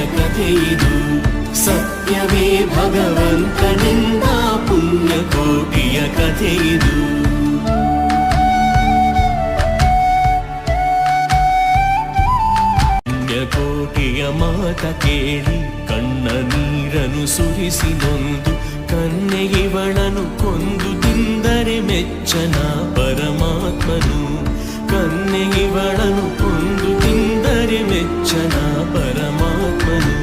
ಕಥೆಯಿದು ಸತ್ಯವೇ ಭಗವಂತನಿಂದ ಪುಣ್ಯಕೋಟಿಯ ಕಥೆಯಿದು ಪುಣ್ಯಕೋಟಿಯ ಮಾತ ಕೇಳಿ ಕಣ್ಣ ನೀರನು ಸುರಿಸಿ ನೊಂದು ಕನ್ಯೆಯವಳನು ಕೊಂದು ತಿಂದರೆ ಮೆಚ್ಚನ ಪರಮಾತ್ಮನು ಕನ್ಯೆಯವಳನು ಕೊಂದು ತಿಂದರೆ ಮೆಚ್ಚನ ಪರಮಾತ್ಮನು